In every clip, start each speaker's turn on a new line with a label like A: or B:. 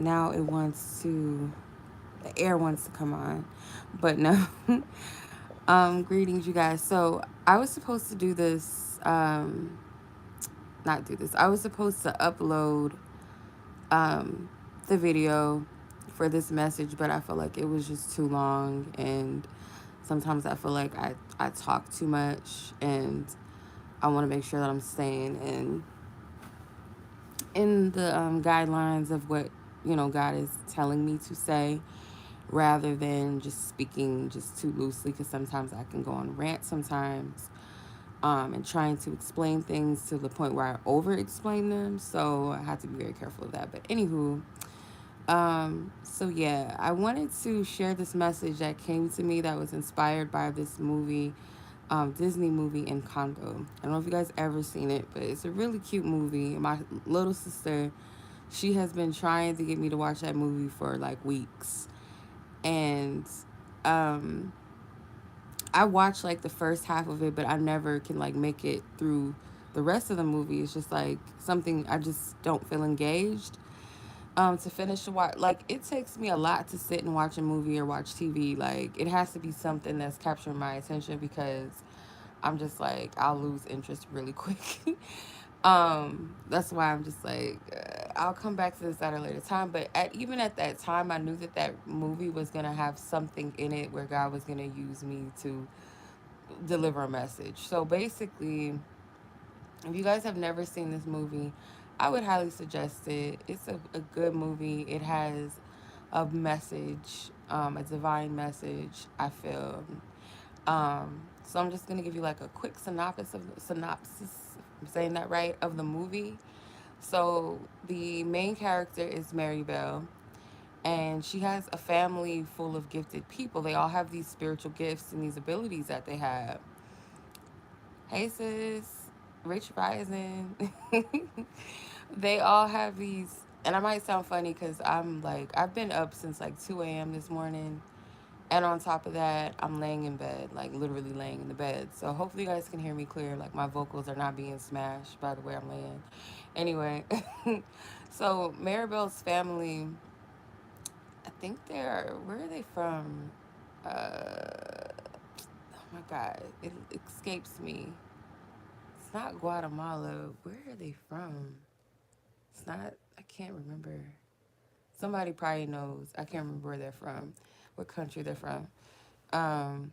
A: now it wants to, the air wants to come on. But no. Greetings, you guys. So I was supposed to do this, not do this. I was supposed to upload um, the video for this message, but I felt like it was just too long, and sometimes I feel like I talk too much, and I want to make sure that I'm staying in the guidelines of what God is telling me to say, rather than just speaking just too loosely. Because sometimes I can go on rant sometimes, and trying to explain things to the point where I over explain them. So I have to be very careful of that. But anywho, so yeah, I wanted to share this message that came to me that was inspired by this movie, Disney movie Encanto. I don't know if you guys ever seen it, but it's a really cute movie. My little sister, she has been trying to get me to watch that movie for like weeks, and um, I watched like the first half of it, but I never can like make it through the rest of the movie. It's just like something I just don't feel engaged to finish the watch. Like it takes me a lot to sit and watch a movie or watch TV. Like it has to be something that's capturing my attention, because I'm just like I'll lose interest really quick. That's why I'm just like I'll come back to this at a later time. But even at that time, I knew that that movie was gonna have something in it where God was gonna use me to deliver a message. So basically, if you guys have never seen this movie, I would highly suggest it. It's a good movie. It has a message, a divine message, I feel. So I'm just gonna give you like a quick synopsis. I'm saying that right, of the movie. So the main character is Mary Bell, and she has a family full of gifted people. They all have these spiritual gifts and these abilities that they have. Hey sis, Rich Rising. They all have these, and I might sound funny because I'm like, I've been up since like 2 a.m. this morning. And on top of that, I'm laying in bed, like literally laying in the bed. So hopefully you guys can hear me clear. Like my vocals are not being smashed by the way I'm laying. Anyway, so Maribel's family, I think where are they from? Oh my God, it escapes me. It's not Guatemala. Where are they from? It's not, I can't remember. Somebody probably knows. I can't remember where they're from, what country they're from. Um,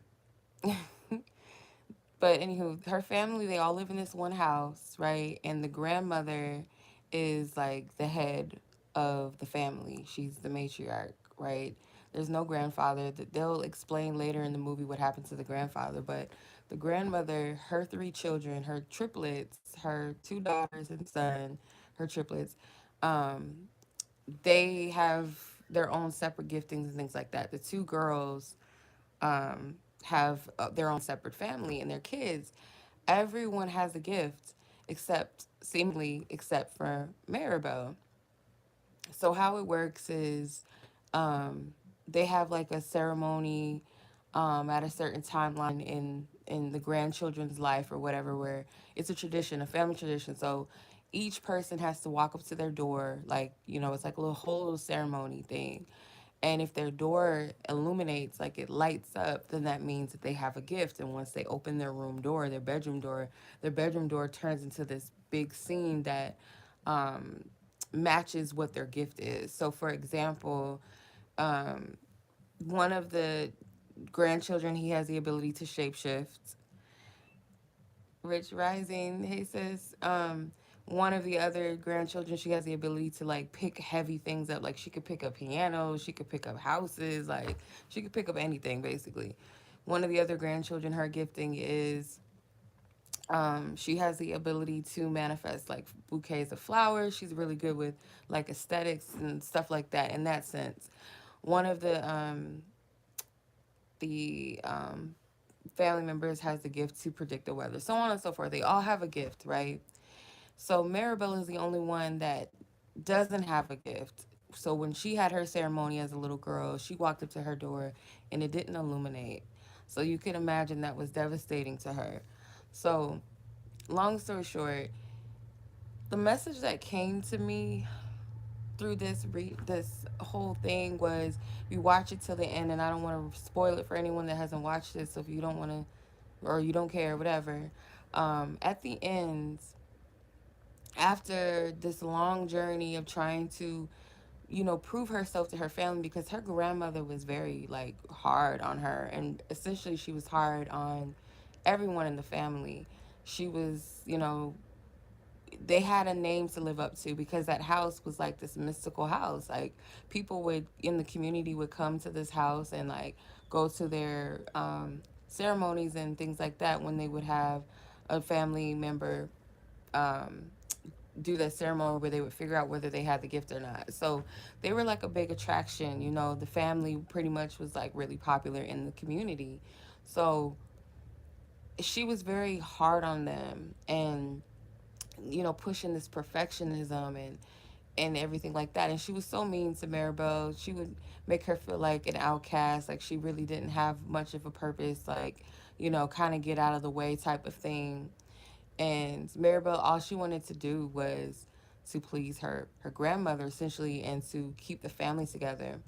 A: but anywho, her family, they all live in this one house, right? And the grandmother is like the head of the family. She's the matriarch, right? There's no grandfather. They'll explain later in the movie what happened to the grandfather, but the grandmother, her three children, her triplets, her two daughters and son, her triplets, um, they have their own separate giftings and things like that. The two girls have their own separate family and their kids. Everyone has a gift, except seemingly except for Maribel. So how it works is um, they have like a ceremony at a certain timeline in the grandchildren's life or whatever, where it's a tradition, a family tradition. So each person has to walk up to their door, like it's like a whole little ceremony thing. And if their door illuminates, like it lights up, then that means that they have a gift. And once they open their room door, their bedroom door turns into this big scene that um, matches what their gift is. So, for example, um, one of the grandchildren, he has the ability to shapeshift. Rich Rising, hey sis. One of the other grandchildren, she has the ability to like pick heavy things up. Like she could pick up pianos, she could pick up houses, like she could pick up anything basically. One of the other grandchildren, her gifting is she has the ability to manifest like bouquets of flowers. She's really good with like aesthetics and stuff like that in that sense. One of the family members has the gift to predict the weather, so on and so forth. They all have a gift, right? So Maribel is the only one that doesn't have a gift. So when she had her ceremony as a little girl, she walked up to her door and it didn't illuminate. So you can imagine that was devastating to her. So, long story short, the message that came to me through this whole thing was, you watch it till the end, and I don't want to spoil it for anyone that hasn't watched it. So if you don't want to, or you don't care, whatever. At the end, after this long journey of trying to, prove herself to her family, because her grandmother was very like hard on her, and essentially she was hard on everyone in the family. She was, they had a name to live up to, because that house was like this mystical house. Like, people would in the community would come to this house and like go to their ceremonies and things like that when they would have a family member um, do that ceremony where they would figure out whether they had the gift or not. So they were like a big attraction. The family pretty much was like really popular in the community. So she was very hard on them, and pushing this perfectionism and everything like that. And she was so mean to Maribel. She would make her feel like an outcast, like she really didn't have much of a purpose, like, kind of get out of the way type of thing. And Maribel, all she wanted to do was to please her grandmother, essentially, and to keep the family together.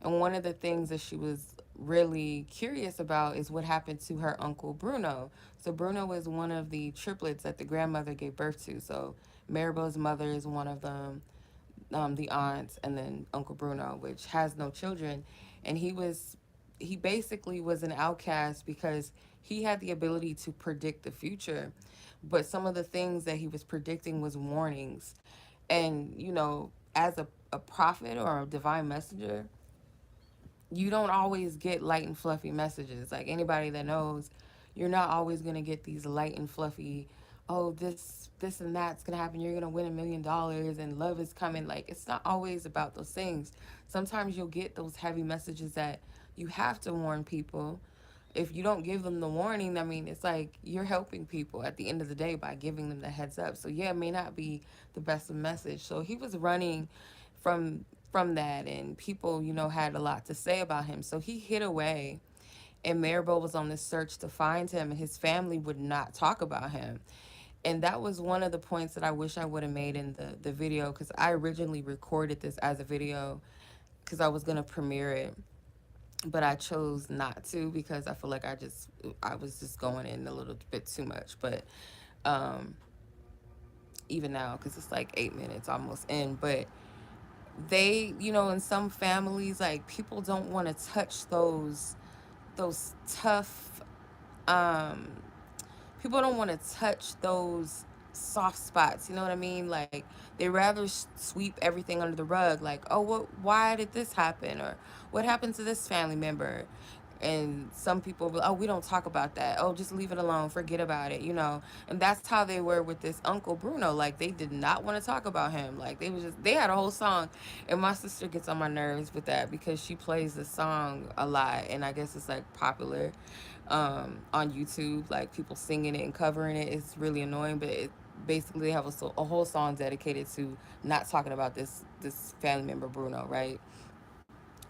A: And one of the things that she was really curious about is what happened to her uncle Bruno. So Bruno was one of the triplets that the grandmother gave birth to. So Maribel's mother is one of them, the aunt, and then Uncle Bruno, which has no children. And he basically was an outcast because he had the ability to predict the future, but some of the things that he was predicting was warnings. And as a prophet or a divine messenger, you don't always get light and fluffy messages. Like, anybody that knows, you're not always going to get these light and fluffy, oh, this and that's going to happen, you're going to win $1 million and love is coming. Like, it's not always about those things. Sometimes you'll get those heavy messages that you have to warn people. If you don't give them the warning, I mean, it's like you're helping people at the end of the day by giving them the heads up. So yeah, it may not be the best of message. So he was running from from that, and people, had a lot to say about him. So he hid away, and Maribel was on this search to find him, and his family would not talk about him. And that was one of the points that I wish I would have made in the video, because I originally recorded this as a video because I was going to premiere it, but I chose not to because I feel like I was just going in a little bit too much. But um, even now, because it's like 8 minutes almost in, but they, in some families, like, people don't want to touch those tough, um, people don't want to touch those soft spots. You know what I mean? Like, they rather sweep everything under the rug. Like, oh, why did this happen, or what happened to this family member? And some people will, oh, we don't talk about that, oh, just leave it alone, forget about it. And that's how they were with this Uncle Bruno. Like, they did not want to talk about him. Like, they had a whole song. And my sister gets on my nerves with that because she plays the song a lot, and I guess it's like popular on YouTube, like people singing it and covering it. It's really annoying, but basically they have a whole song dedicated to not talking about this family member Bruno, right?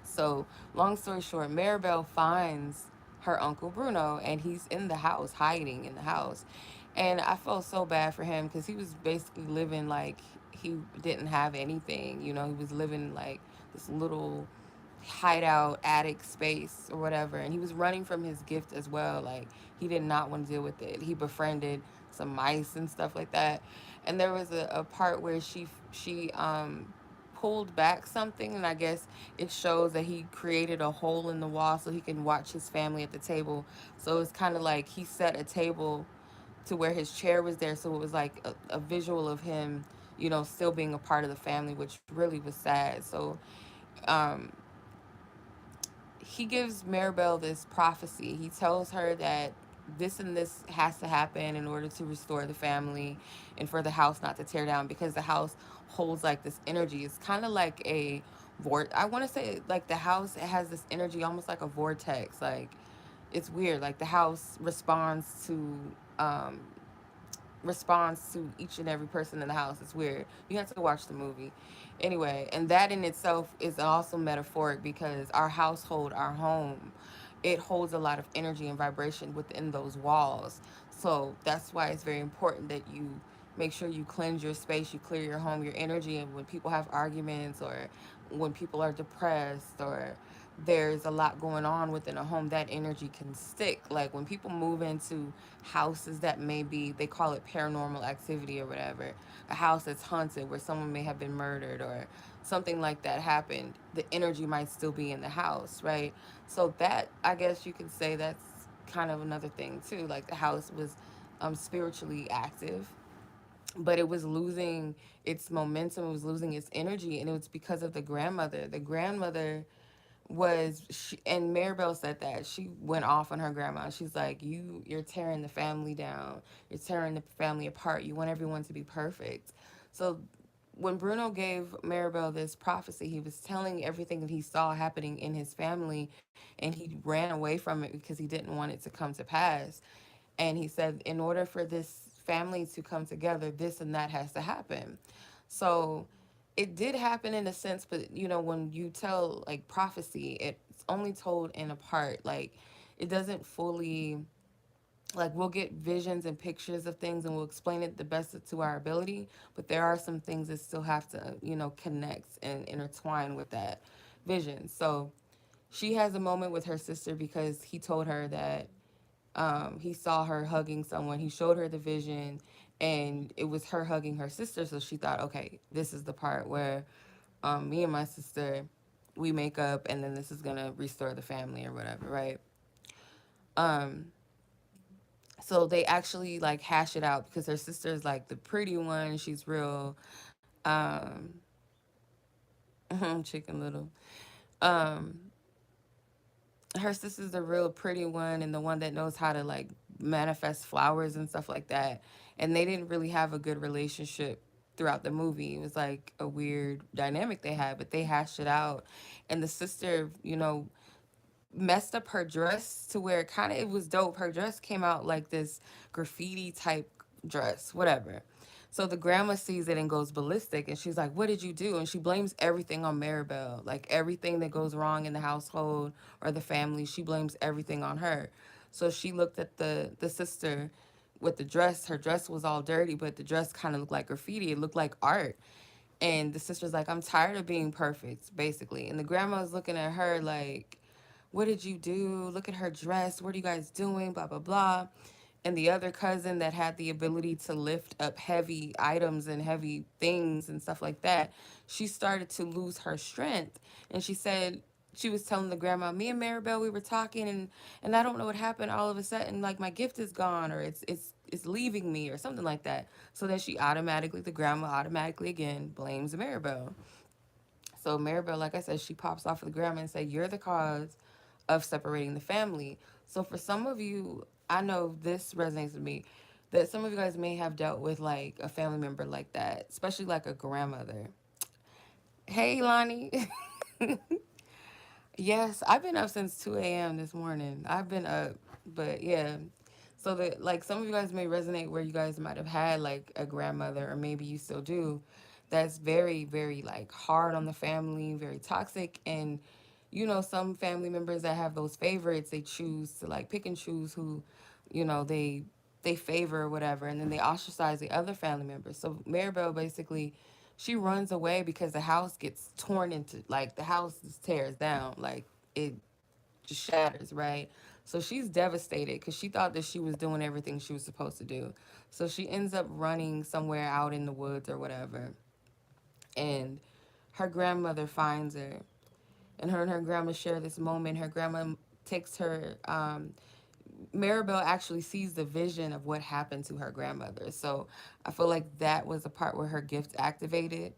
A: So, long story short, Maribel finds her uncle Bruno, and he's in the house, hiding in the house. And I felt so bad for him because he was basically living like he didn't have anything. He was living like this little hideout attic space or whatever, and he was running from his gift as well. Like, he did not want to deal with it. He befriended some mice and stuff like that. And there was a part where she pulled back something, and I guess it shows that he created a hole in the wall so he can watch his family at the table. So it's kind of like he set a table to where his chair was there, so it was like a visual of him, still being a part of the family, which really was sad. So um he gives Maribel this prophecy. He tells her that this and this has to happen in order to restore the family and for the house not to tear down, because the house holds like this energy. It's kind of like I want to say, like, the house, it has this energy almost like a vortex. Like, it's weird. Like, the house um responds to each and every person in the house. It's weird. You have to watch the movie. Anyway, and that in itself is also metaphoric because our household, our home, it holds a lot of energy and vibration within those walls. So that's why it's very important that you make sure you cleanse your space, you clear your home, your energy. And when people have arguments, or when people are depressed, or there's a lot going on within a home, that energy can stick. Like when people move into houses that may be, they call it paranormal activity or whatever, a house that's haunted where someone may have been murdered or something like that happened, the energy might still be in the house, right? So that, I guess you could say, that's kind of another thing too. Like the house was spiritually active, but it was losing its momentum, it was losing its energy, and it was because of the grandmother. The grandmother and Maribel said that she went off on her grandma. She's like, you're tearing the family down, you're tearing the family apart, you want everyone to be perfect. So when Bruno gave Maribel this prophecy, he was telling everything that he saw happening in his family, and he ran away from it because he didn't want it to come to pass. And he said, in order for this family to come together, this and that has to happen. So it did happen in a sense, but when you tell like prophecy, it's only told in a part. Like it doesn't fully, like, we'll get visions and pictures of things and we'll explain it the best to our ability, but there are some things that still have to, connect and intertwine with that vision. So she has a moment with her sister because he told her that he saw her hugging someone. He showed her the vision, and it was her hugging her sister. So she thought, okay, this is the part where me and my sister, we make up, and then this is gonna restore the family or whatever, right? Um, so they actually like hash it out because her sister is like the pretty one. She's real chicken little. Um, her sister's the real pretty one and the one that knows how to like manifest flowers and stuff like that. And they didn't really have a good relationship throughout the movie. It was like a weird dynamic they had, but they hashed it out. And the sister, messed up her dress to where it was dope. Her dress came out like this graffiti type dress, whatever. So the grandma sees it and goes ballistic, and she's like, "What did you do?" And she blames everything on Maribel, like everything that goes wrong in the household or the family. She blames everything on her. So she looked at the sister with the dress. Her dress was all dirty, but the dress kind of looked like graffiti. It looked like art. And the sister's like, "I'm tired of being perfect," basically. And the grandma's looking at her like, "What did you do? Look at her dress. What are you guys doing? Blah, blah, blah." And the other cousin that had the ability to lift up heavy items and heavy things and stuff like that, she started to lose her strength. And she said, she was telling the grandma, "Me and Maribel, we were talking, and I don't know what happened. All of a sudden, like my gift is gone, or it's leaving me, or something like that." So then the grandma automatically again blames Maribel. So Maribel, like I said, she pops off of the grandma and say, "You're the cause of separating the family." So for some of you, I know this resonates with me, that some of you guys may have dealt with like a family member like that, especially like a grandmother. Hey, Lonnie. Yes, I've been up since 2 a.m. this morning. I've been up, but yeah. So that like some of you guys may resonate where you guys might have had like a grandmother, or maybe you still do, that's very, very like hard on the family, very toxic. And some family members that have those favorites, they choose to like pick and choose who, they favor or whatever, and then they ostracize the other family members. So Maribel basically, she runs away because the house gets torn into, like the house just tears down, like it just shatters, right? So she's devastated because she thought that she was doing everything she was supposed to do. So she ends up running somewhere out in the woods or whatever. And her grandmother finds her. And her grandma share this moment. Her grandma takes her. Maribel actually sees the vision of what happened to her grandmother. So I feel like that was a part where her gift activated.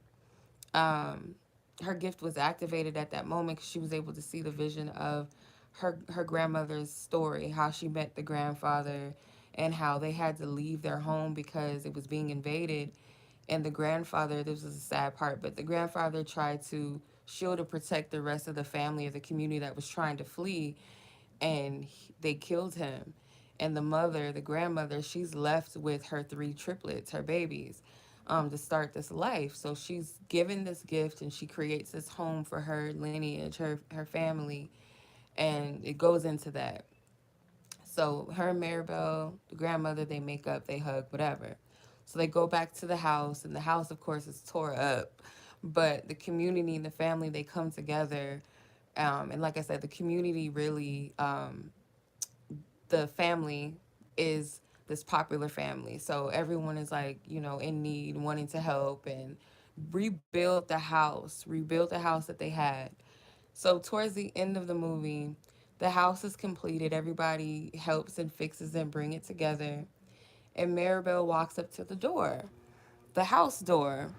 A: um, Her gift was activated at that moment because she was able to see the vision of her grandmother's story, how she met the grandfather, and how they had to leave their home because it was being invaded. And the grandfather, this was a sad part, but the grandfather tried to shield and protect the rest of the family of the community that was trying to flee, and they killed him. And the mother, the grandmother, she's left with her three triplets, her babies, to start this life. So she's given this gift, and she creates this home for her lineage, her family, and it goes into that. So her and Maribel, the grandmother, they make up, they hug, whatever. So they go back to the house, and the house, of course, is tore up. But the community and the family, they come together. And like I said, the community really, the family is this popular family. So everyone is like, in need, wanting to help and rebuild the house that they had. So towards the end of the movie, the house is completed. Everybody helps and fixes and bring it together. And Maribel walks up to the house door,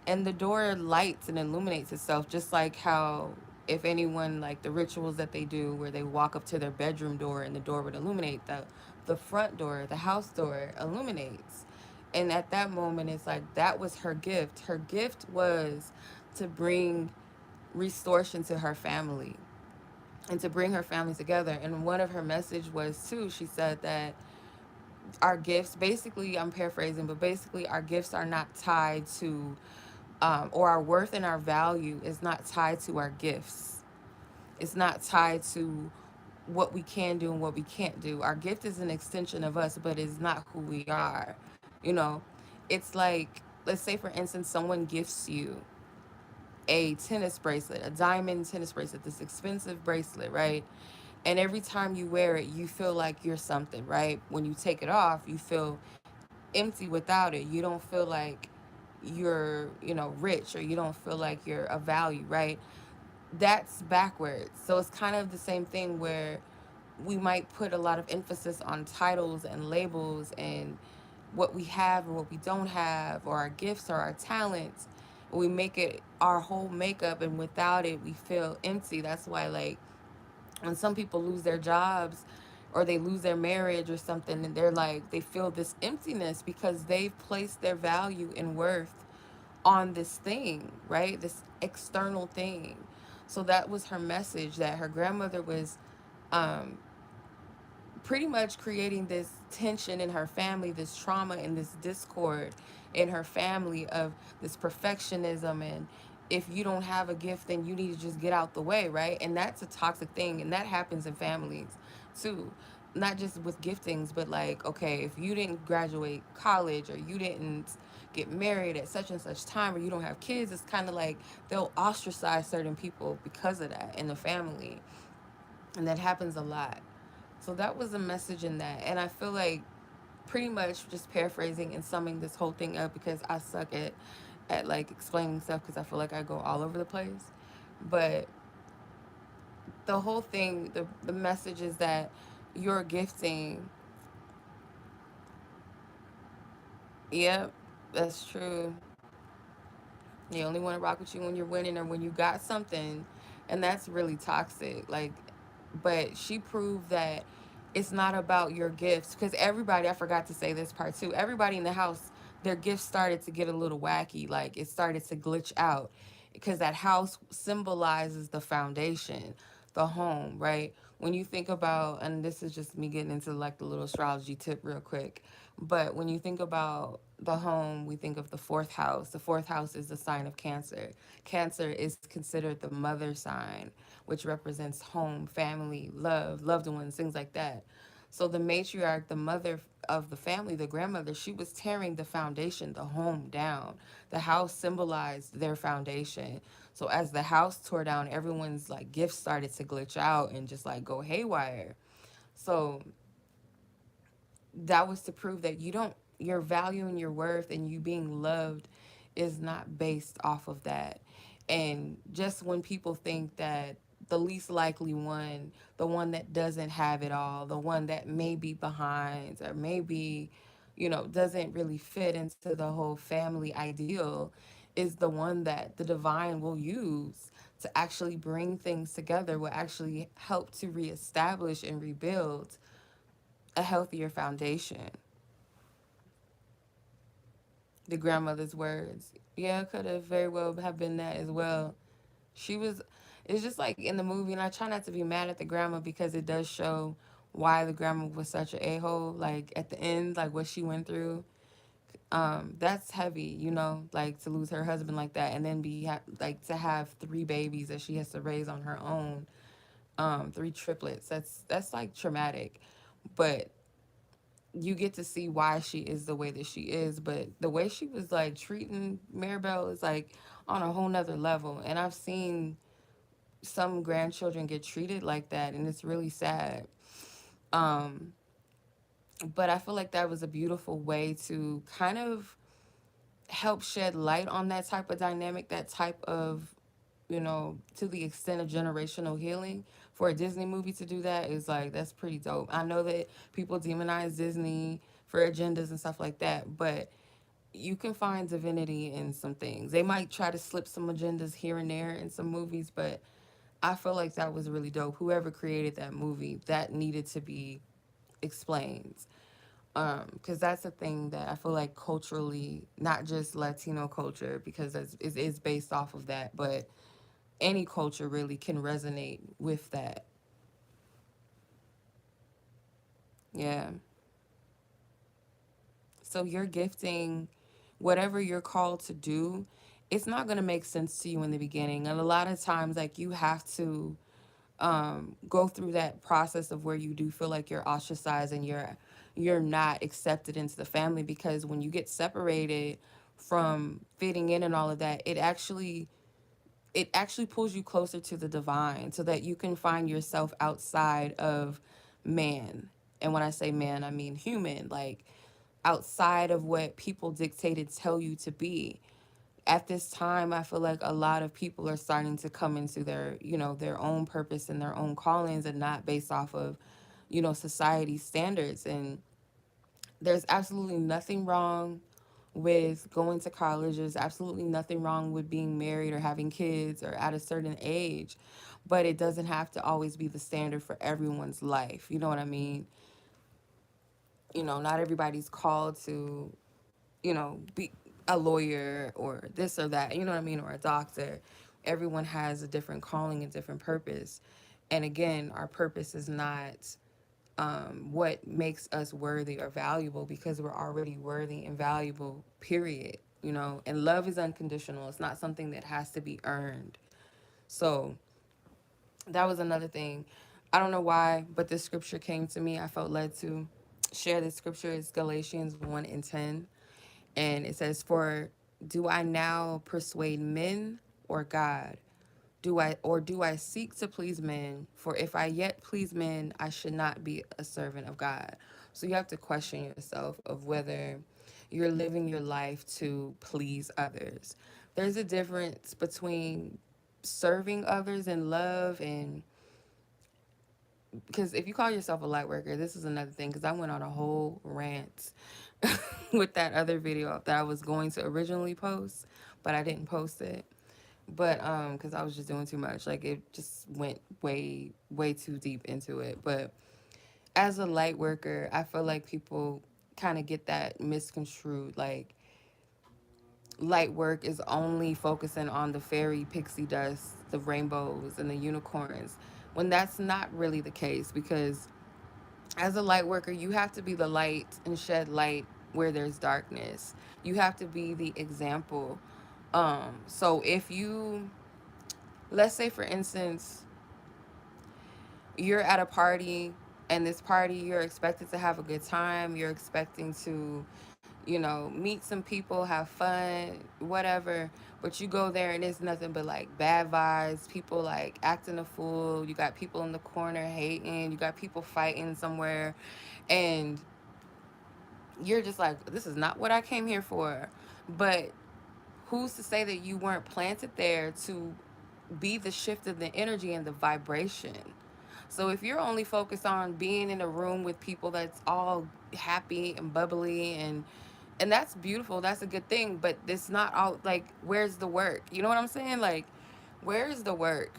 A: and the door lights and illuminates itself, just like how, if anyone, like the rituals that they do where they walk up to their bedroom door and the door would illuminate, the front door, the house door illuminates. And at that moment, it's like that was her gift. Her gift was to bring restoration to her family and to bring her family together. And one of her message was too, she said that our gifts, basically, I'm paraphrasing, but basically our gifts are not tied to, or our worth and our value is not tied to our gifts. It's not tied to what we can do and what we can't do. Our gift is an extension of us, but it's not who we are. You know, it's like, let's say for instance, someone gifts you a tennis bracelet, a diamond tennis bracelet, this expensive bracelet, right? And every time you wear it, you feel like you're something, right? When you take it off, you feel empty without it. You don't feel like you're, rich, or you don't feel like you're of value, right? That's backwards. So it's kind of the same thing where we might put a lot of emphasis on titles and labels and what we have and what we don't have, or our gifts or our talents. We make it our whole makeup, and without it, we feel empty. That's why, like, when some people lose their jobs or they lose their marriage or something, and they're like, they feel this emptiness because they've placed their value and worth on this thing, right? This external thing. So that was her message, that her grandmother was, um, pretty much creating this tension in her family, this trauma and this discord in her family of this perfectionism. And if you don't have a gift, then you need to just get out the way, right? And that's a toxic thing, and that happens in families too. Not just with giftings, but like, okay, if you didn't graduate college, or you didn't get married at such and such time, or you don't have kids, it's kind of like they'll ostracize certain people because of that in the family. And that happens a lot. So that was a message in that. And I feel like, pretty much just paraphrasing and summing this whole thing up, because I suck at like explaining stuff, because I feel like I go all over the place. But the whole thing, the message is that your gifting, yep, that's true. They only want to rock with you when you're winning or when you got something, and that's really toxic. Like, but she proved that it's not about your gifts, because everybody, I forgot to say this part too. Everybody in the house, their gifts started to get a little wacky. Like, it started to glitch out, because that house symbolizes the foundation, the home, right? When you think about, and this is just me getting into like the little astrology tip real quick, but when you think about the home, we think of the fourth house. The fourth house is the sign of Cancer. Cancer is considered the mother sign, which represents home, family, love, loved ones, things like that. So the matriarch, the mother of the family, the grandmother, she was tearing the foundation, the home down. The house symbolized their foundation. So as the house tore down, everyone's like gifts started to glitch out and just like go haywire. So that was to prove that you don't, your value and your worth and you being loved is not based off of that. And just when people think that the least likely one, the one that doesn't have it all, the one that may be behind, or maybe, doesn't really fit into the whole family ideal, is the one that the divine will use to actually bring things together, will actually help to reestablish and rebuild a healthier foundation. The grandmother's words. Yeah, it could have very well have been that as well. She was, it's just like in the movie, and I try not to be mad at the grandma, because it does show why the grandma was such an a-hole, like at the end, like what she went through. That's heavy, like to lose her husband like that, and then like to have three babies that she has to raise on her own, three triplets. That's like traumatic. But you get to see why she is the way that she is. But the way she was like treating Maribel is like on a whole nother level. And I've seen some grandchildren get treated like that, and it's really sad. Um, but I feel like that was a beautiful way to kind of help shed light on that type of dynamic, that type of, to the extent of generational healing. For a Disney movie to do that is like, that's pretty dope. I know that people demonize Disney for agendas and stuff like that, but you can find divinity in some things. They might try to slip some agendas here and there in some movies, but I feel like that was really dope. Whoever created that movie, that needed to be explained. Because that's a thing that I feel like culturally, not just Latino culture, because it's based off of that, but any culture really can resonate with that. Yeah. So you're gifting, whatever you're called to do, it's not going to make sense to you in the beginning. And a lot of times, like, you have to go through that process of where you do feel like you're ostracized and you're not accepted into the family, because when you get separated from fitting in and all of that, it actually pulls you closer to the divine so that you can find yourself outside of man. And when I say man, I mean human, like outside of what people dictated tell you to be. At this time, I feel like a lot of people are starting to come into their own purpose and their own callings, and not based off of society's standards. And there's absolutely nothing wrong with going to college. There's absolutely nothing wrong with being married or having kids or at a certain age, but it doesn't have to always be the standard for everyone's life. You know what I mean? Not everybody's called to be a lawyer or this or that, you know what I mean, or a doctor. Everyone has a different calling and different purpose. And again, our purpose is not what makes us worthy or valuable, because we're already worthy and valuable, period. And love is unconditional. It's not something that has to be earned. So that was another thing. I don't know why, but this scripture came to me. I felt led to share this scripture. It's Galatians 1 and 10. And it says, "For do I now persuade men or God? Do I seek to please men? For if I yet please men, I should not be a servant of God." So you have to question yourself of whether you're living your life to please others. There's a difference between serving others in love, and because if you call yourself a light worker, this is another thing, because I went on a whole rant with that other video that I was going to originally post, but I didn't post it. But because I was just doing too much, like it just went way too deep into it. But as a light worker, I feel like people kind of get that misconstrued. Like, light work is only focusing on the fairy pixie dust, the rainbows and the unicorns, when that's not really the case. Because as a light worker, you have to be the light and shed light where there's darkness. You have to be the example. So if you, let's say for instance, you're at a party, and this party, you're expected to have a good time, you're expecting to, meet some people, have fun, whatever, but you go there and it's nothing but like bad vibes, people like acting a fool, you got people in the corner hating, you got people fighting somewhere, and you're just like, this is not what I came here for. But who's to say that you weren't planted there to be the shift of the energy and the vibration? So if you're only focused on being in a room with people that's all happy and bubbly, and that's beautiful, that's a good thing, but it's not all, like, where's the work? You know what I'm saying? Like, where's the work?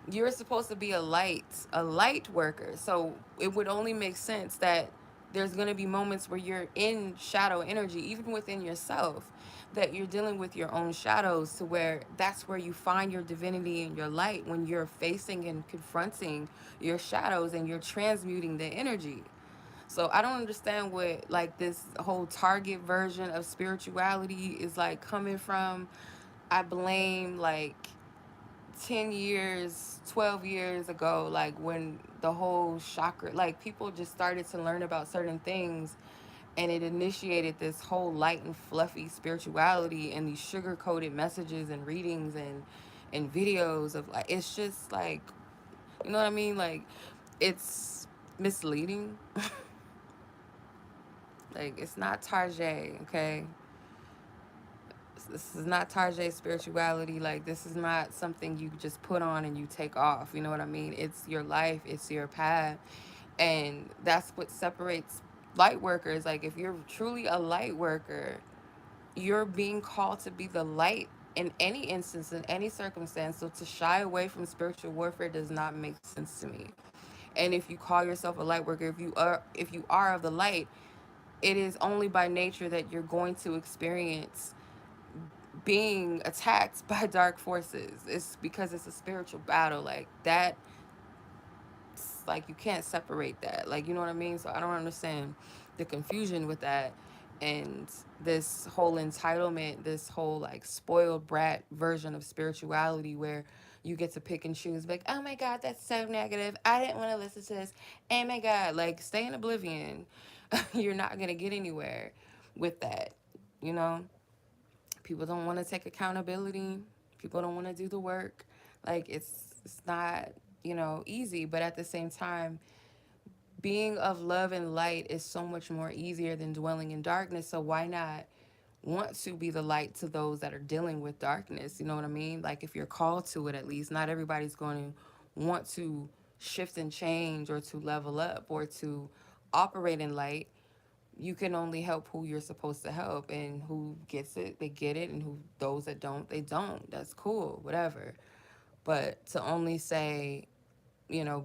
A: You're supposed to be a light worker. So it would only make sense that there's going to be moments where you're in shadow energy, even within yourself, that you're dealing with your own shadows, to where that's where you find your divinity and your light, when you're facing and confronting your shadows and you're transmuting the energy. So I don't understand what, like, this whole target version of spirituality is like coming from. I blame, like, 10 years, 12 years ago, like when the whole chakra, like people just started to learn about certain things, and it initiated this whole light and fluffy spirituality and these sugar coated messages and readings and videos of like, it's just like, you know what I mean? Like, it's misleading. Like, it's not Tarjay, okay? This is not Tarjay spirituality. Like, this is not something you just put on and you take off. You know what I mean? It's your life, it's your path. And that's what separates light workers. Like, if you're truly a light worker, you're being called to be the light in any instance, in any circumstance. So to shy away from spiritual warfare does not make sense to me. And if you call yourself a light worker, if you are of the light, it is only by nature that you're going to experience being attacked by dark forces. It's because it's a spiritual battle. Like that, like you can't separate that. Like, you know what I mean? So I don't understand the confusion with that, and this whole entitlement, this whole like spoiled brat version of spirituality where you get to pick and choose, like, oh my god, that's so negative, I didn't want to listen to this, oh my god, like stay in oblivion. You're not gonna get anywhere with that, you know. People don't want to take accountability, people don't want to do the work. Like it's not, easy, but at the same time, being of love and light is so much more easier than dwelling in darkness. So why not want to be the light to those that are dealing with darkness? You know what I mean? Like if you're called to it, at least not everybody's going to want to shift and change or to level up or to operate in light. You can only help who you're supposed to help, and who gets it, they get it, and who those that don't, they don't. That's cool, whatever. But to only say,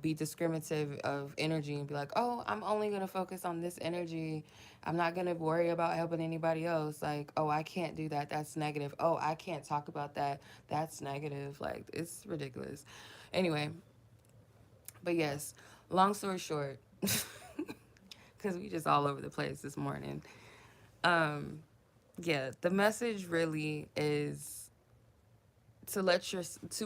A: be discriminative of energy and be like, oh, I'm only going to focus on this energy. I'm not going to worry about helping anybody else. Like, oh, I can't do that. That's negative. Oh, I can't talk about that. That's negative. Like, it's ridiculous. Anyway, but yes, long story short, because we just all over the place this morning. Um, yeah, the message really is to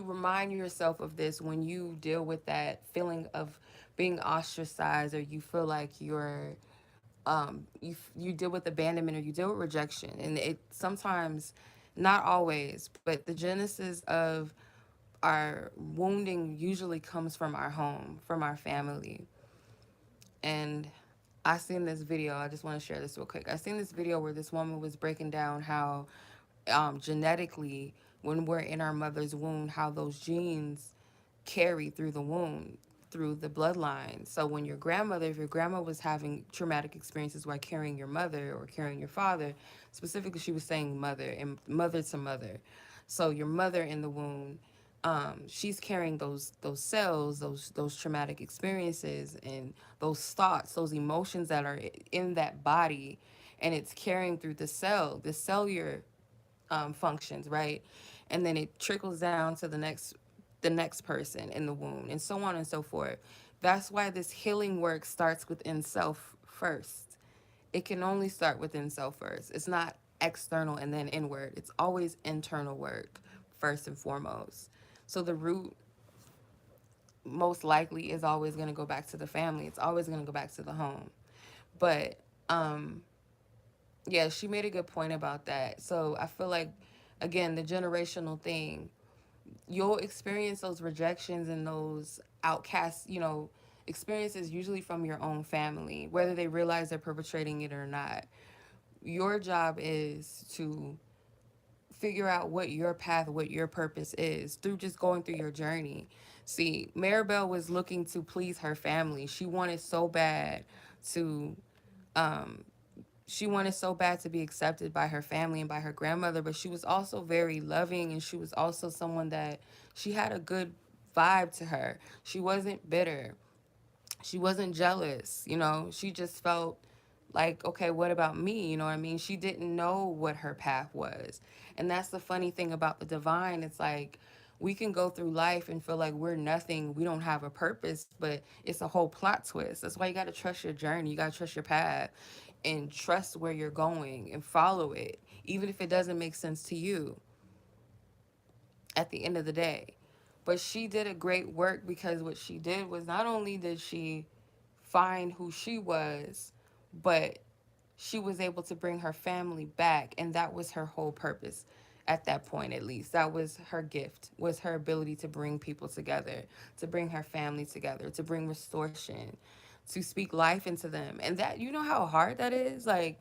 A: remind yourself of this when you deal with that feeling of being ostracized, or you feel like you deal with abandonment, or you deal with rejection. And it sometimes, not always, but the genesis of our wounding usually comes from our home, from our family. And I seen this video, I just want to share this real quick. I seen this video where this woman was breaking down how genetically, when we're in our mother's womb, how those genes carry through the womb, through the bloodline. So when your grandmother, if your grandma was having traumatic experiences while carrying your mother or carrying your father, specifically she was saying mother and mother to mother. So your mother in the womb, she's carrying those cells, those traumatic experiences, and those thoughts, those emotions that are in that body, and it's carrying through the cellular functions, right? And then it trickles down to the next person in the womb, and so on and so forth. That's why this healing work starts within self first. It can only start within self first. It's not external and then inward. It's always internal work first and foremost. So the root most likely is always going to go back to the family. It's always going to go back to the home. But um yeah, she made a good point about that. So I feel like, again, the generational thing, you'll experience those rejections and those outcasts, experiences usually from your own family, whether they realize they're perpetrating it or not. Your job is to figure out what your path, what your purpose is through just going through your journey. See, Maribel was looking to please her family. To um, she wanted so bad to be accepted by her family and by her grandmother, but she was also very loving, and she was also someone that she had a good vibe to her. She wasn't bitter. She wasn't jealous, She just felt like, okay, what about me? You know what I mean? She didn't know what her path was. And that's the funny thing about the divine. It's like we can go through life and feel like we're nothing, we don't have a purpose, but it's a whole plot twist. That's why you got to trust your journey. You got to trust your path and trust where you're going and follow it, even if it doesn't make sense to you at the end of the day. But she did a great work because what she did was not only did she find who she was, but she was able to bring her family back, and that was her whole purpose at that point. At least that was her gift, was her ability to bring people together, to bring her family together, to bring restoration, to speak life into them. And that, you know how hard that is, like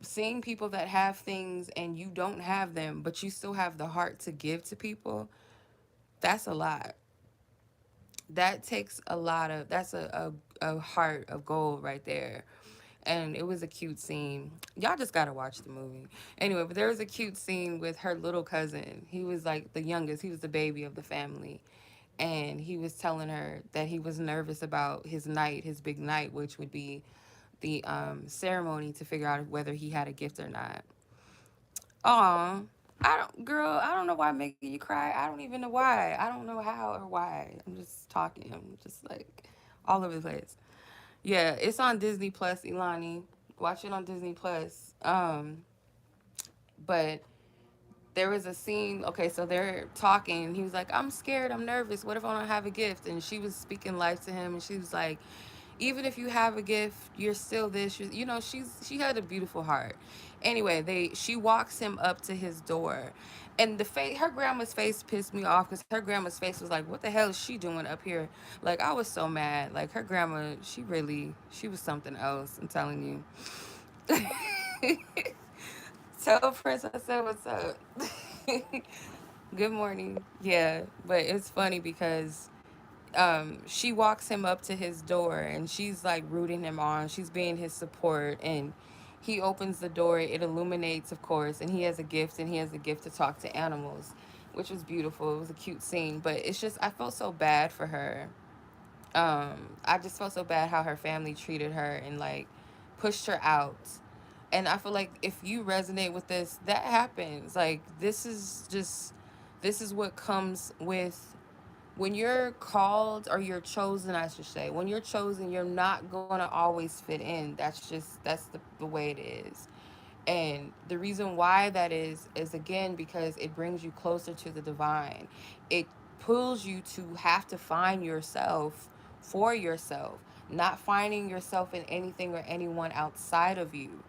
A: seeing people that have things and you don't have them, but you still have the heart to give to people. That's a lot. That takes a lot of, that's a heart of gold right there. And it was a cute scene. Y'all just gotta watch the movie. Anyway, but there was a cute scene with her little cousin. He was like the youngest, he was the baby of the family. And he was telling her that he was nervous about his night, his big night, which would be the ceremony to figure out whether he had a gift or not. Aw, girl, I don't know why I'm making you cry. I don't even know why. I don't know how or why. I'm just talking. I'm just like all over the place. Yeah, it's on Disney Plus, Ilani. Watch it on Disney Plus. But there was a scene, okay, so they're talking. He was like, I'm scared, I'm nervous. What if I don't have a gift? And she was speaking life to him, and she was like, even if you have a gift, you're still this. You know, she had a beautiful heart. Anyway, she walks him up to his door, and her grandma's face pissed me off because her grandma's face was like, "What the hell is she doing up here?" Like I was so mad. Like her grandma, she was something else. I'm telling you. Tell Prince I said what's up. Good morning. Yeah, but it's funny because she walks him up to his door and she's like rooting him on. She's being his support, and he opens the door. It illuminates, of course, and he has a gift, and he has a gift to talk to animals, which was beautiful. It was a cute scene, but it's just I felt so bad for her. I just felt so bad how her family treated her and like pushed her out. And I feel like if you resonate with this, that happens. Like this is what comes with when you're called or you're chosen, I should say. When you're chosen, you're not going to always fit in. That's the way it is. And the reason why that is again because it brings you closer to the divine. It pulls you to have to find yourself for yourself, not finding yourself in anything or anyone outside of you.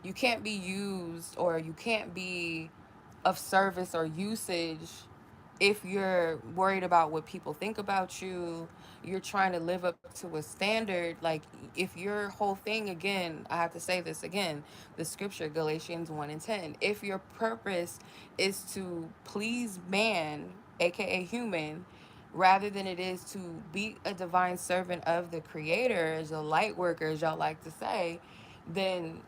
A: You can't be used or you can't be of service or usage if you're worried about what people think about you. You're trying to live up to a standard. Like if your whole thing, again, I have to say this again, the scripture Galatians 1 and 10, if your purpose is to please man, aka human, rather than it is to be a divine servant of the creator, as a light worker, as y'all like to say, then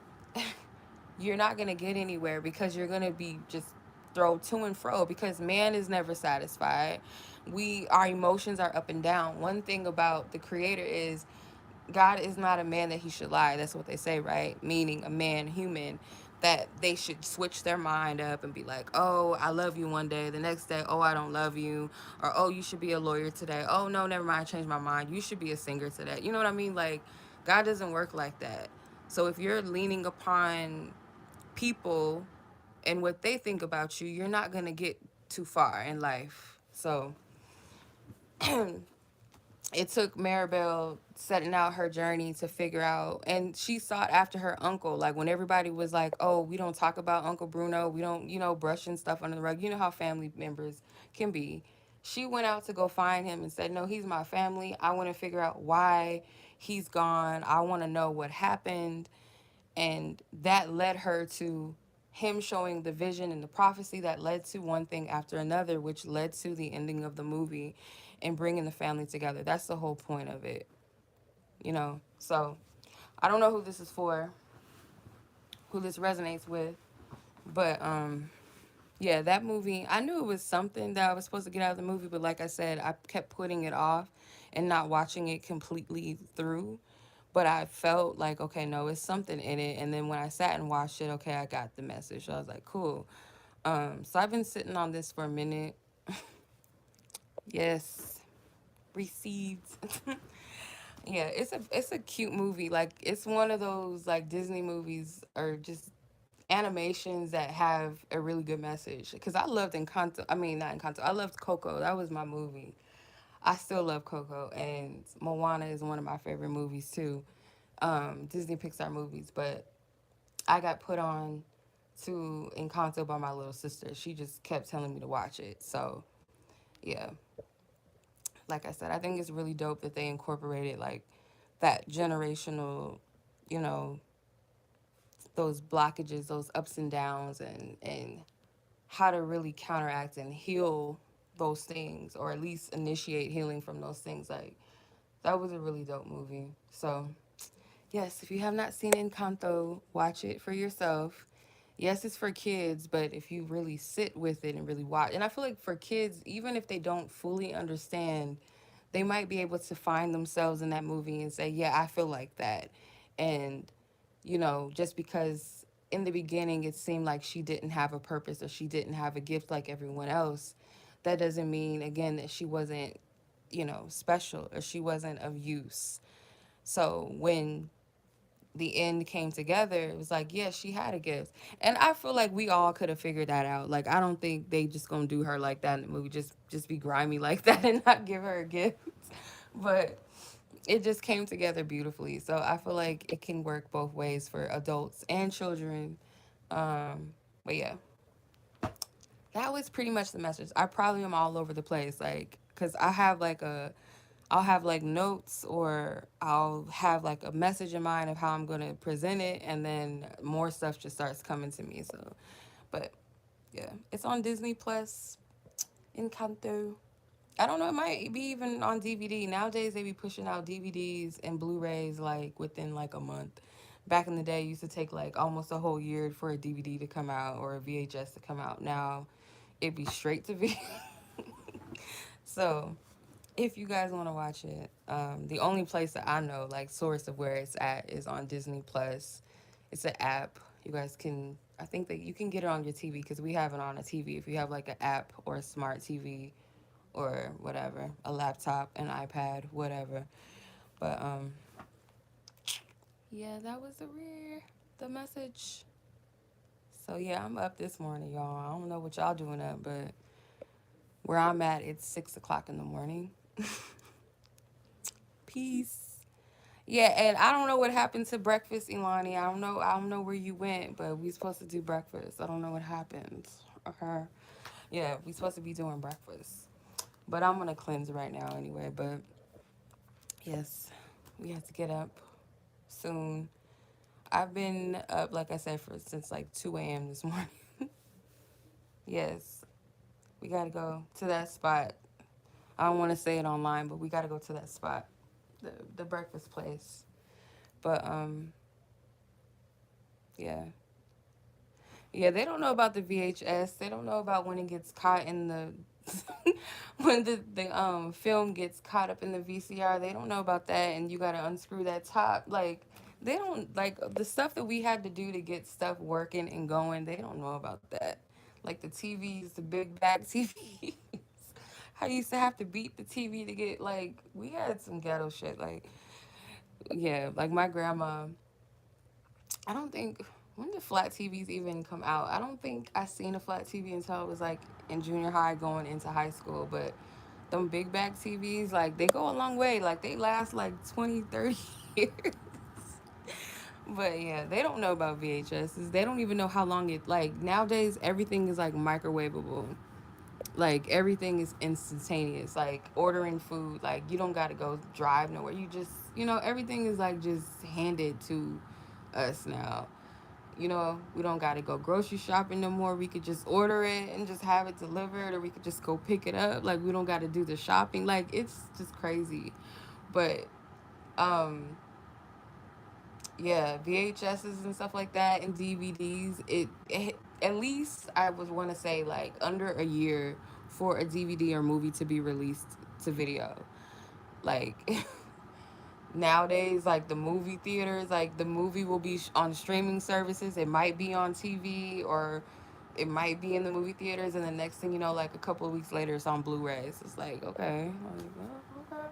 A: you're not going to get anywhere because you're going to be just throw to and fro because man is never satisfied. Our emotions are up and down. One thing about the creator is God is not a man that he should lie. That's what they say, right? Meaning a man, human, that they should switch their mind up and be like, oh, I love you one day. The next day, oh, I don't love you. Or, oh, you should be a lawyer today. Oh, no, never mind. I changed my mind. You should be a singer today. You know what I mean? Like, God doesn't work like that. So if you're leaning upon people and what they think about you, you're not going to get too far in life. So it took Maribel setting out her journey to figure out, and she sought after her uncle. Like when everybody was like, oh, we don't talk about Uncle Bruno, we don't, brushing stuff under the rug, you know how family members can be. She went out to go find him and said, no, he's my family. I want to figure out why he's gone. I want to know what happened. And that led her to him showing the vision and the prophecy that led to one thing after another, which led to the ending of the movie and bringing the family together. That's the whole point of it, So I don't know who this is for, who this resonates with, but yeah, that movie, I knew it was something that I was supposed to get out of the movie, but like I said, I kept putting it off and not watching it completely through. But I felt like, okay, no, it's something in it. And then when I sat and watched it, okay, I got the message. So I was like, cool. So I've been sitting on this for a minute. Yes, received. Yeah, it's a cute movie. Like it's one of those like Disney movies, or just animations that have a really good message. Because I loved Encanto. I mean, not Encanto. I loved Coco. That was my movie. I still love Coco, and Moana is one of my favorite movies too. Disney Pixar movies, but I got put on to Encanto by my little sister. She just kept telling me to watch it. So yeah, like I said, I think it's really dope that they incorporated like that generational, you know, those blockages, those ups and downs, and how to really counteract and heal those things, or at least initiate healing from those things. Like that was a really dope movie. So yes, if you have not seen Encanto, watch it for yourself. Yes, it's for kids, but if you really sit with it and really watch, and I feel like for kids, even if they don't fully understand, they might be able to find themselves in that movie and say, yeah, I feel like that. And, just because in the beginning it seemed like she didn't have a purpose or she didn't have a gift like everyone else, that doesn't mean, again, that she wasn't, special or she wasn't of use. So when the end came together, it was like, yeah, she had a gift. And I feel like we all could have figured that out. Like, I don't think they just gonna do her like that in the movie, just be grimy like that and not give her a gift. But it just came together beautifully. So I feel like it can work both ways for adults and children. But yeah, that was pretty much the message. I probably am all over the place, like, cause I'll have like notes, or I'll have like a message in mind of how I'm gonna present it, and then more stuff just starts coming to me. So, but yeah, it's on Disney Plus. Encanto. I don't know. It might be even on DVD nowadays. They be pushing out DVDs and Blu-rays like within like a month. Back in the day, it used to take like almost a whole year for a DVD to come out or a VHS to come out. Now, it'd be straight to video. So if you guys want to watch it, the only place that I know, like source of where it's at, is on Disney Plus. It's an app. You guys can, I think that you can get it on your TV because we have it on a TV. If you have like an app or a smart TV or whatever, a laptop, an iPad, whatever. But yeah, that was the message. So yeah, I'm up this morning, y'all. I don't know what y'all doing up, but where I'm at, it's 6 o'clock in the morning. Peace. Yeah, and I don't know what happened to breakfast, Ilani. I don't know where you went, but we supposed to do breakfast. I don't know what happened. Okay. Yeah, we supposed to be doing breakfast. But I'm gonna cleanse right now anyway. But yes, we have to get up soon. I've been up, like I said, for since like 2 a.m. this morning. Yes, we gotta go to that spot. I don't want to say it online, but we gotta go to that spot, the breakfast place. But yeah. Yeah, they don't know about the VHS. They don't know about when it gets caught in the when the film gets caught up in the VCR. They don't know about that, and you gotta unscrew that top. Like they don't like the stuff that we had to do to get stuff working and going. They don't know about that. Like the TVs, the big back TVs. I used to have to beat the TV to get like we had some ghetto shit. Like yeah, like my grandma. I don't think when did flat TVs even come out? I don't think I seen a flat TV until I was like in junior high going into high school. But them big back TVs, like they go a long way. Like they last like 20, 30 years. But yeah, they don't know about VHSs. They don't even know how long it like nowadays everything is like microwavable. Like everything is instantaneous. Like ordering food, like you don't gotta go drive nowhere. You just everything is like just handed to us now. We don't got to go grocery shopping no more. We could just order it and just have it delivered, or we could just go pick it up. Like, we don't got to do the shopping. Like, it's just crazy. But, um, yeah, VHSs and stuff like that and DVDs, it at least I would want to say, like, under a year for a DVD or movie to be released to video. Like, nowadays, like the movie theaters, like the movie will be on streaming services. It might be on TV, or it might be in the movie theaters, and the next thing you know, like a couple of weeks later, it's on Blu-rays. It's like, okay, like, oh, okay.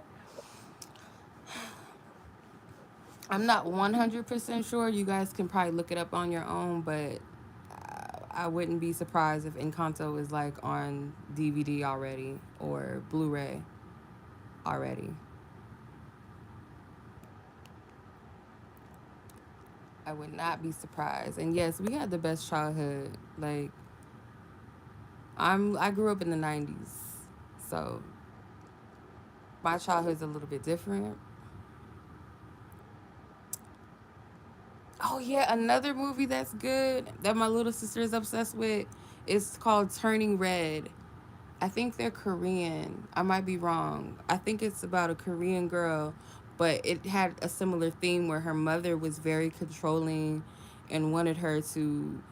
A: I'm not 100% sure. You guys can probably look it up on your own, but I wouldn't be surprised if Encanto is like on DVD already or Blu-ray already. I would not be surprised. And yes, we had the best childhood. Like I grew up in the 90s. So my childhood's a little bit different. Oh yeah, another movie that's good that my little sister is obsessed with is called Turning Red. I think they're Korean. I might be wrong. I think it's about a Korean girl, but it had a similar theme where her mother was very controlling and wanted her to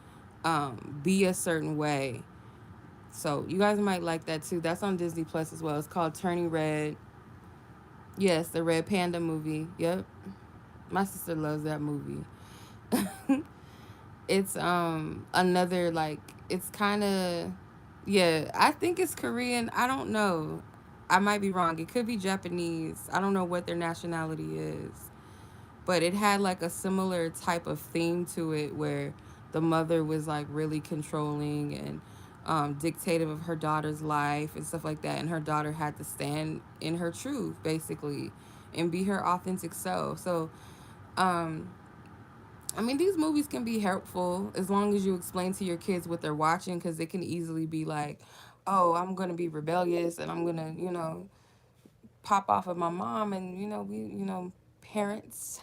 A: be a certain way. So you guys might like that too. That's on Disney Plus as well. It's called Turning Red. Yes, the Red Panda movie. Yep. My sister loves that movie. It's another like it's kind of yeah, I think it's Korean. I don't know. I might be wrong. It could be Japanese. I don't know what their nationality is. But it had like a similar type of theme to it where the mother was like really controlling and dictative of her daughter's life and stuff like that, and her daughter had to stand in her truth basically and be her authentic self. So um I mean, these movies can be helpful as long as you explain to your kids what they're watching, because it can easily be like, oh, I'm going to be rebellious and I'm going to, pop off of my mom. And, parents,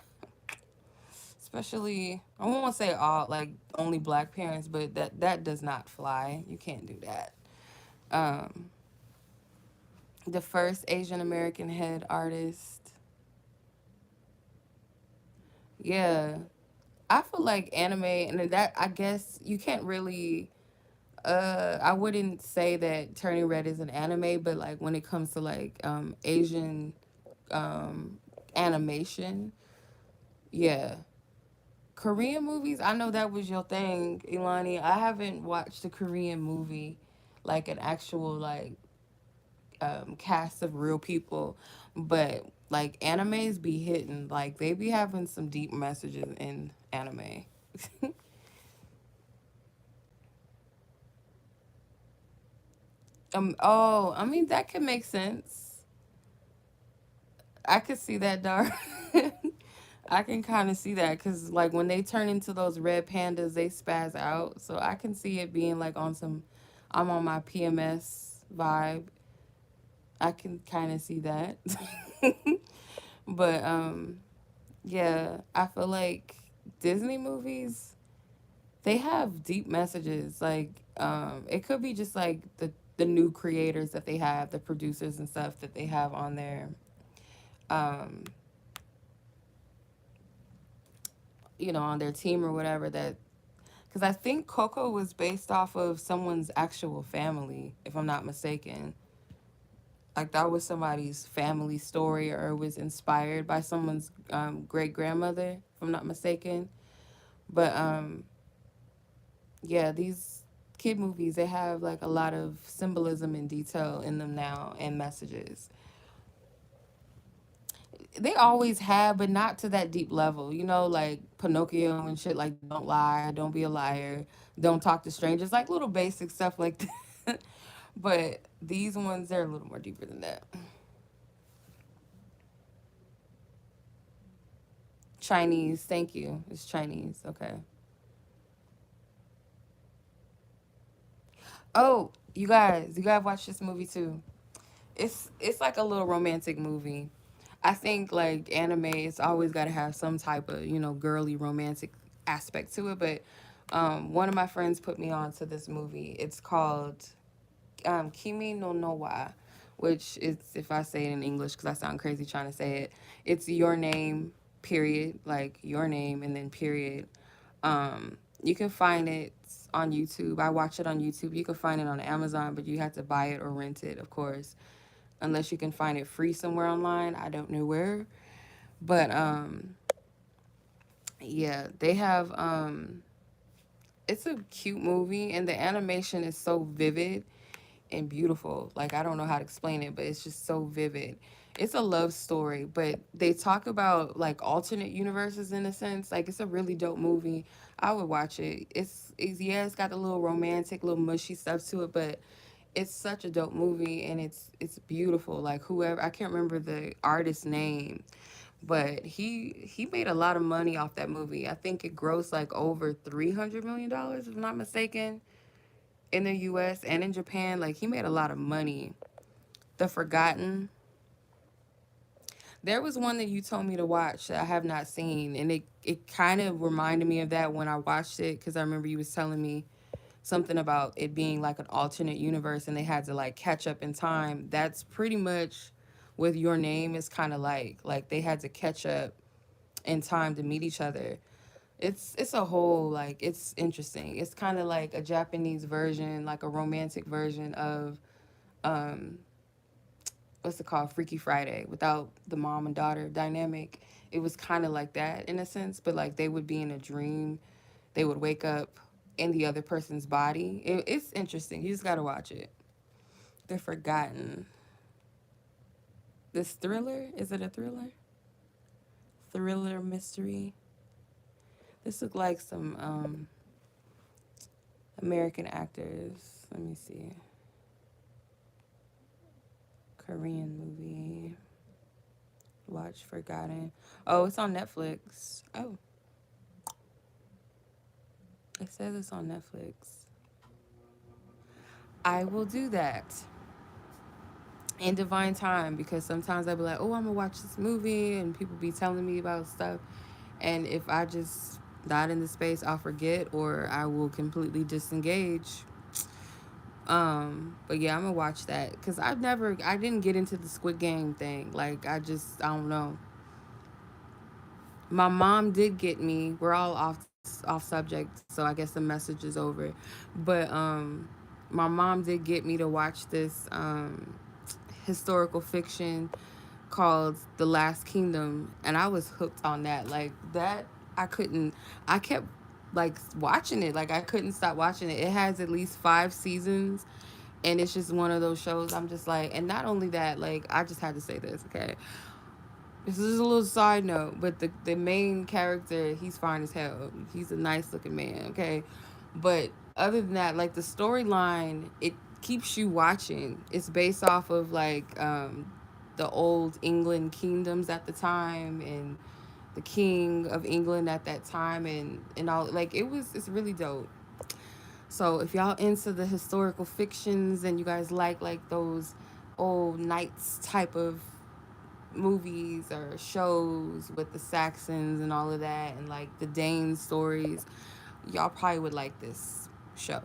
A: especially, I won't say all, like, only black parents, but that does not fly. You can't do that. Um, the first Asian American head artist. Yeah. I feel like anime, and that, I guess, you can't really I wouldn't say that Turning Red is an anime, but like when it comes to like Asian um animation, yeah. Korean movies, I know that was your thing, Ilani. I haven't watched a Korean movie, like an actual like cast of real people, but like animes be hitting, like they be having some deep messages in anime. Oh, I mean that could make sense. I could see that, dark. I can kind of see that because, like, when they turn into those red pandas, they spaz out. So I can see it being like on some, I'm on my PMS vibe. I can kind of see that. But yeah, I feel like Disney movies, they have deep messages. Like, it could be just like the new creators that they have, the producers and stuff that they have on there. Um, on their team or whatever that because I think Coco was based off of someone's actual family, if I'm not mistaken. Like that was somebody's family story or was inspired by someone's great grandmother, if I'm not mistaken. But yeah, these kid movies, they have like a lot of symbolism and detail in them now and messages. They always have, but not to that deep level. Like Pinocchio and shit, like don't lie, don't be a liar, don't talk to strangers, like little basic stuff like that. But these ones, they're a little more deeper than that. Chinese, thank you. It's Chinese. Okay. Oh, you guys watch this movie too. It's like a little romantic movie. I think like anime, it's always got to have some type of girly romantic aspect to it. But one of my friends put me on to this movie. It's called Kimi no no wa, which is, if I say it in English because I sound crazy trying to say it, it's your name period, like your name and then period. You can find it on YouTube. I watch it on YouTube. You can find it on Amazon, but you have to buy it or rent it, of course, unless you can find it free somewhere online. I don't know where, but yeah, they have it's a cute movie and the animation is so vivid and beautiful. Like I don't know how to explain it, but it's just so vivid. It's a love story, but they talk about like alternate universes in a sense. Like it's a really dope movie. I would watch it. It's yeah, it's got a little romantic, little mushy stuff to it, but it's such a dope movie and it's beautiful. Like whoever, I can't remember the artist's name, but he made a lot of money off that movie. I think it grossed like over $300 million, if I'm not mistaken, in the US and in Japan. Like he made a lot of money. The Forgotten. There was one that you told me to watch that I have not seen, and it kind of reminded me of that when I watched it because I remember you was telling me something about it being like an alternate universe and they had to like catch up in time. That's pretty much with Your Name is kind of like they had to catch up in time to meet each other. It's a whole like it's interesting. It's kind of like a Japanese version, like a romantic version of um what's it called, Freaky Friday, without the mom and daughter dynamic. It was kind of like that in a sense, but like they would be in a dream, they would wake up in the other person's body. It's interesting. You just gotta watch it. The Forgotten. This thriller, is it a thriller? Thriller mystery. This looked like some American actors. Let me see. Korean movie. Watch Forgotten. Oh, it's on Netflix. Oh, it says it's on Netflix. I will do that in divine time because sometimes I'll be like, oh, I'm gonna watch this movie, and people be telling me about stuff. And if I just not in the space, I'll forget or I will completely disengage. But yeah, I'm gonna watch that because I didn't get into the Squid Game thing. Like, I don't know. My mom did get me. We're all off subject, so I guess the message is over. But my mom did get me to watch this historical fiction called The Last Kingdom, and I was hooked on that. Like that, I couldn't. I kept like watching it. Like I couldn't stop watching it. It has at least 5 seasons, and it's just one of those shows. I'm just like, and not only that, like I just had to say this, okay? This is a little side note, but the main character, he's fine as hell. He's a nice looking man, okay? But other than that, like the storyline, it keeps you watching. It's based off of like the old England kingdoms at the time and the king of England at that time and all like it's really dope. So if y'all into the historical fictions and you guys like those old knights type of movies or shows with the Saxons and all of that and like the Dane stories, y'all probably would like this show.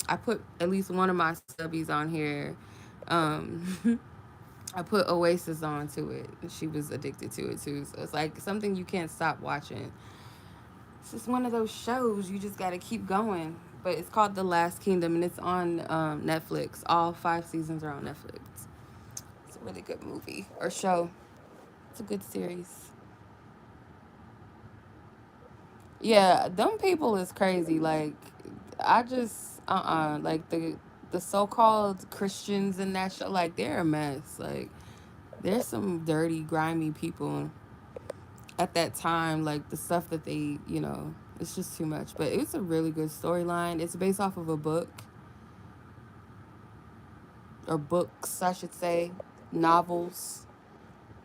A: I put at least one of my stubbies on here. I put Oasis on to it. She was addicted to it too. So it's like something you can't stop watching. It's just one of those shows you just got to keep going. But it's called The Last Kingdom and it's on Netflix. All 5 seasons are on Netflix. It's a really good movie or show. It's a good series. Yeah, them people is crazy. Like, I just like the so called Christians in that show. Like, they're a mess. Like, there's some dirty, grimy people at that time. Like the stuff that they, it's just too much. But it's a really good storyline. It's based off of a book or books, I should say, novels.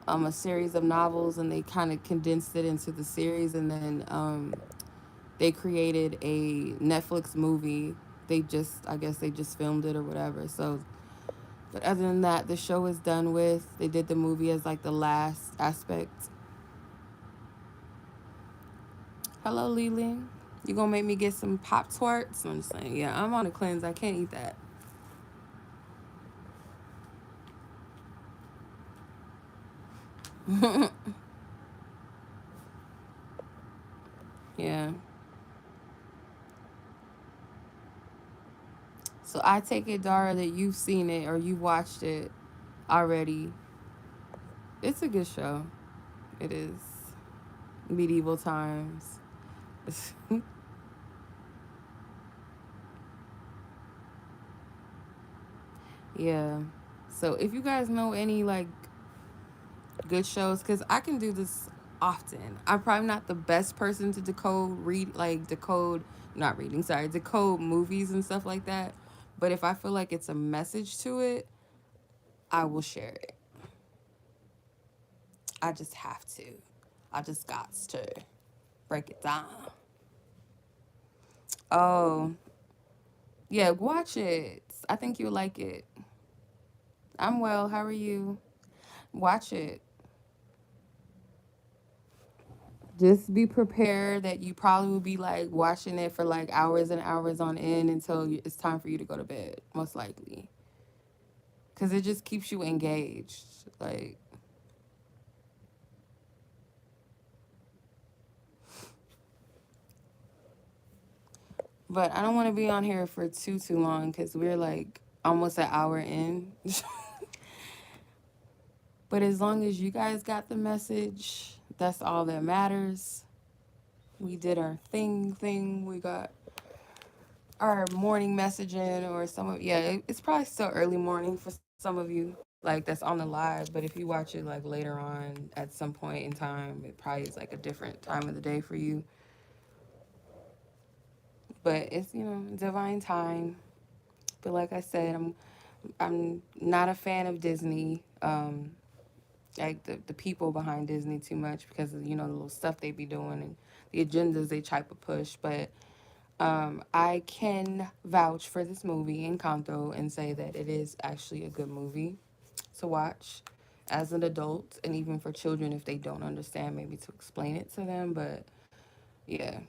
A: A series of novels, and they kind of condensed it into the series, and then they created a Netflix movie. I guess they just filmed it or whatever. So, but other than that, the show is done with. They did the movie as like the last aspect. Hello, Lily. You gonna make me get some Pop Tarts? I'm just saying, yeah, I'm on a cleanse. I can't eat that. Yeah. So I take it, Dara, that you've seen it or you watched it already. It's a good show. It is. Medieval times. Yeah. So if you guys know any like good shows, because I can do this often. I'm probably not the best person to decode, not reading, sorry, decode movies and stuff like that. But if I feel like it's a message to it, I will share it. I just have to. I just got to break it down. Oh, yeah, watch it. I think you'll like it. I'm well. How are you? Watch it. Just be prepared that you probably will be like watching it for like hours and hours on end until it's time for you to go to bed, most likely. Because it just keeps you engaged. Like, but I don't want to be on here for too long because we're like almost an hour in. But as long as you guys got the message, that's all that matters. We did our thing. We got our morning messaging or some of, yeah, it's probably still early morning for some of you, like that's on the live. But if you watch it like later on at some point in time, it probably is like a different time of the day for you. But it's, divine time. But like I said, I'm not a fan of Disney. Like the people behind Disney too much because of, the little stuff they be doing and the agendas they try to push. But I can vouch for this movie, Encanto, and say that it is actually a good movie to watch as an adult, and even for children if they don't understand, maybe to explain it to them. But yeah,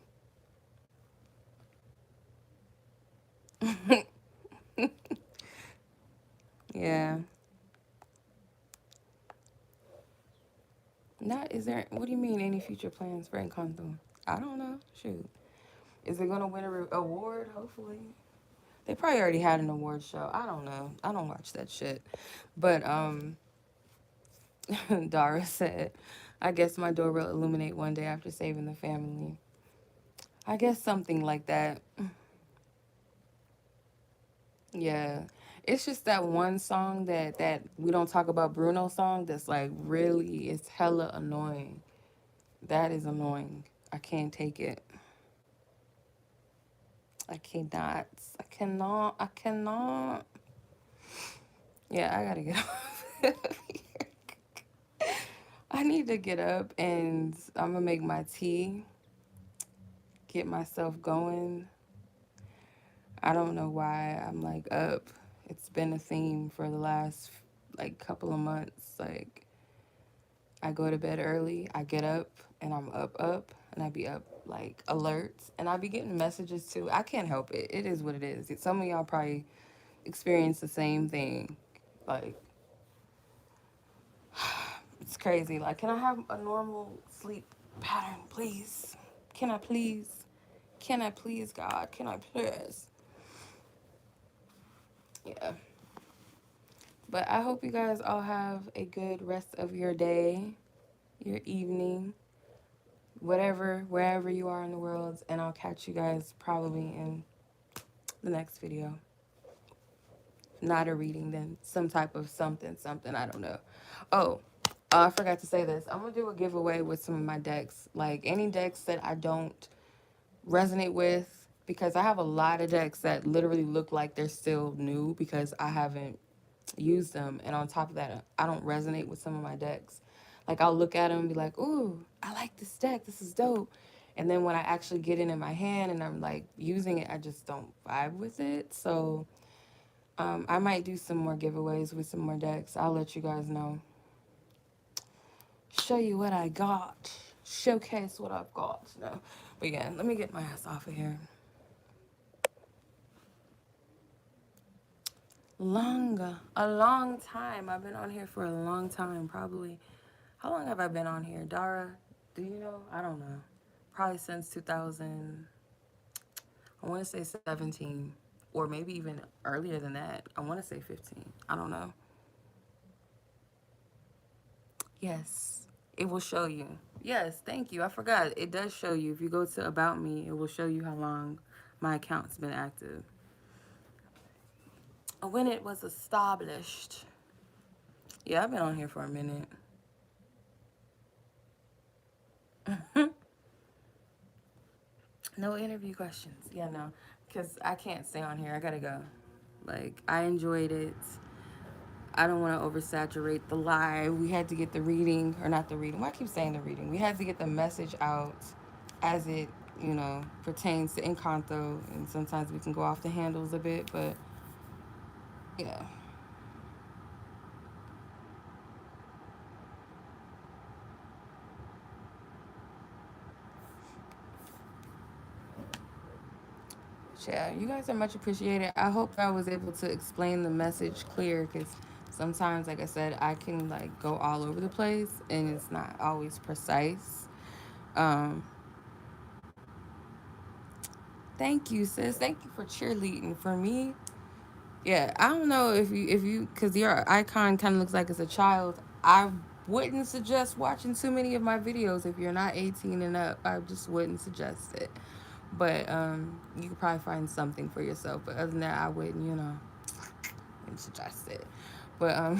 A: yeah. Not is there? What do you mean? Any future plans for Encanto? I don't know. Shoot, is it gonna win a award? Hopefully. They probably already had an award show. I don't know. I don't watch that shit. But Dara said, I guess my door will illuminate one day after saving the family. I guess something like that. Yeah. It's just that one song that we don't talk about, Bruno song, that's like really, it's hella annoying. That is annoying. I can't take it. I cannot. I cannot. I cannot. Yeah, I gotta get off. I need to get up and I'm gonna make my tea, get myself going. I don't know why I'm like up. It's been a theme for the last like couple of months. Like I go to bed early, I get up and I'm up and I be up like alert and I be getting messages too. I can't help it. It is what it is. Some of y'all probably experience the same thing. Like it's crazy. Like can I have a normal sleep pattern, please? Can I please? Can I please, God? Can I please? Yeah. But I hope you guys all have a good rest of your day, your evening, whatever, wherever you are in the world. And I'll catch you guys probably in the next video. Not a reading, then some type of something. I don't know. Oh, I forgot to say this. I'm going to do a giveaway with some of my decks. Like any decks that I don't resonate with, because I have a lot of decks that literally look like they're still new because I haven't use them. And on top of that, I don't resonate with some of my decks. Like I'll look at them and be like, ooh, I like this deck. This is dope. And then when I actually get it in my hand and I'm like using it, I just don't vibe with it. So I might do some more giveaways with some more decks. I'll let you guys know. Show you what I got. Showcase what I've got. No. But yeah, let me get my ass off of here. A long time. I've been on here for a long time, probably. How long have I been on here? Dara, do you know? I don't know. Probably since 2000, I want to say 17, or maybe even earlier than that. I want to say 15. I don't know. Yes, it will show you. Yes, thank you. I forgot. It does show you. If you go to About Me, it will show you how long my account's been active. when it was established. Yeah, I've been on here for a minute. No interview questions. Yeah, no, because I can't stay on here. I gotta go. Like, I enjoyed it. I don't want to oversaturate the live. We had to get the reading, or not the reading. Why I keep saying the reading? We had to get the message out as it, pertains to Encanto. And sometimes we can go off the handles a bit, but yeah. Yeah, you guys are much appreciated. I hope I was able to explain the message clear because sometimes, like I said, I can like go all over the place and it's not always precise. Um, Thank you, sis. Thank you for cheerleading for me. Yeah, I don't know because your icon kind of looks like it's a child. I wouldn't suggest watching too many of my videos if you're not 18 and up. I just wouldn't suggest it. But you could probably find something for yourself. But other than that, I wouldn't suggest it. But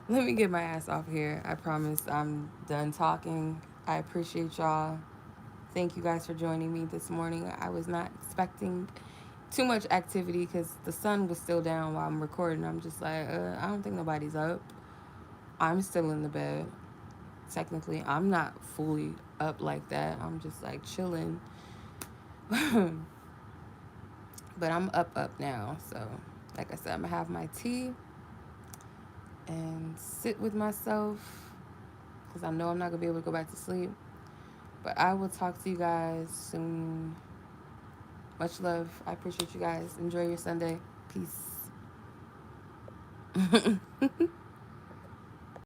A: let me get my ass off here. I promise I'm done talking. I appreciate y'all. Thank you guys for joining me this morning. I was not expecting too much activity because the sun was still down while I'm recording. I'm just like, I don't think nobody's up. I'm still in the bed. Technically, I'm not fully up like that. I'm just like chilling. But I'm up now. So, like I said, I'm going to have my tea and sit with myself because I know I'm not going to be able to go back to sleep. But I will talk to you guys soon. Much love. I appreciate you guys. Enjoy your Sunday. Peace.